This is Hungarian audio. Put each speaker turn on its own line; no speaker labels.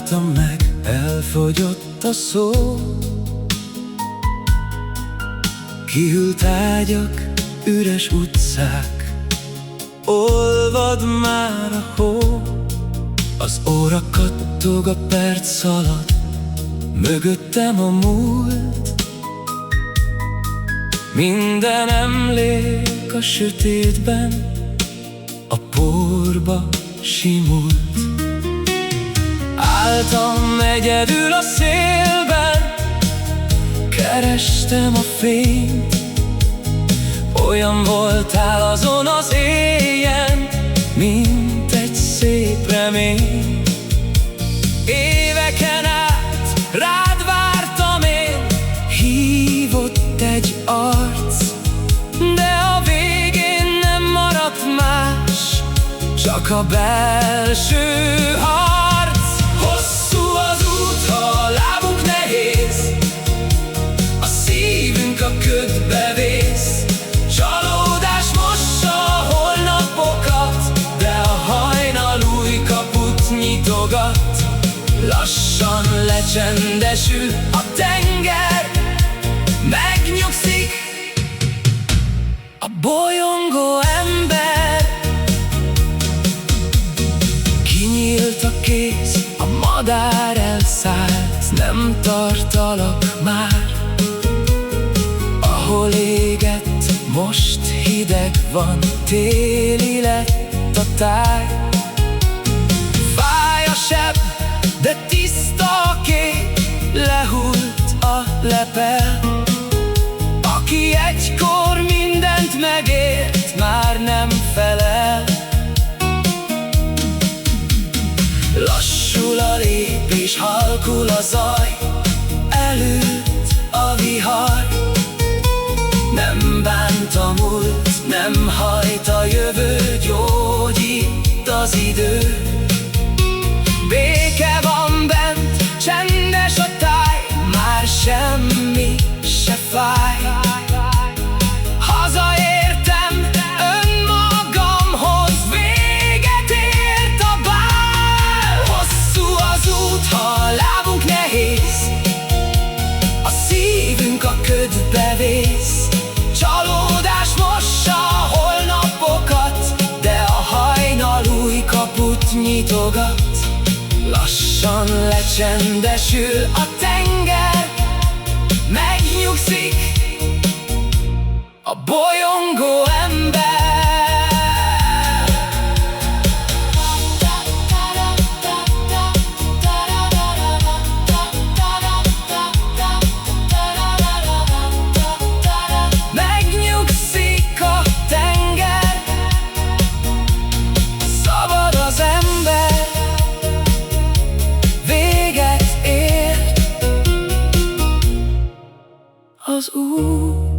vártam meg, elfogyott a szó. Kihűlt ágyak, üres utcák, olvad már a hó. Az óra kattog, a perc szalad, mögöttem a múlt. Minden emlék a sötétben, a porba simult. Álltam egyedül a szélben, kerestem a fényt. Olyan voltál azon az éjjel, mint egy szép remény. Éveken át rád vártam én, hívott egy arc, de a végén nem maradt más, csak a belső harc. Hosszú az út, ha a lábunk nehéz, a szívünk a ködbe vész. Csalódás mossa a holnapokat, de a hajnal új kaput nyitogat. Lassan lecsendesül a tenger, megnyugszik a bolyongó ember. Kinyílt a kéz, a madár elszállt, nem tartalak már. Ahol égett, most hideg van, téli lett a táj. Fáj a seb, de tiszta a kép, lehult a lepel. Aki egykor mindent megért, már nem felel. Lassul a lépés, halkul a zaj, előtt a vihar. Nem bánt a múlt, nem hajt a jövő, gyógyít az idő. Béke van bent, csendes a táj, már semmi se fáj. Hazaértem önmagamhoz, véget ért a bál. Hosszú az út, ha a lábunk nehéz, a szívünk a ködbe vész. Csalódás mossa a holnapokat, de a hajnal új kaput nyitogat. Lassan lecsendesül a tenger, megnyugszik a bolyongó ember. Megnyugszik a tenger, szabad az ember, véget ér az út.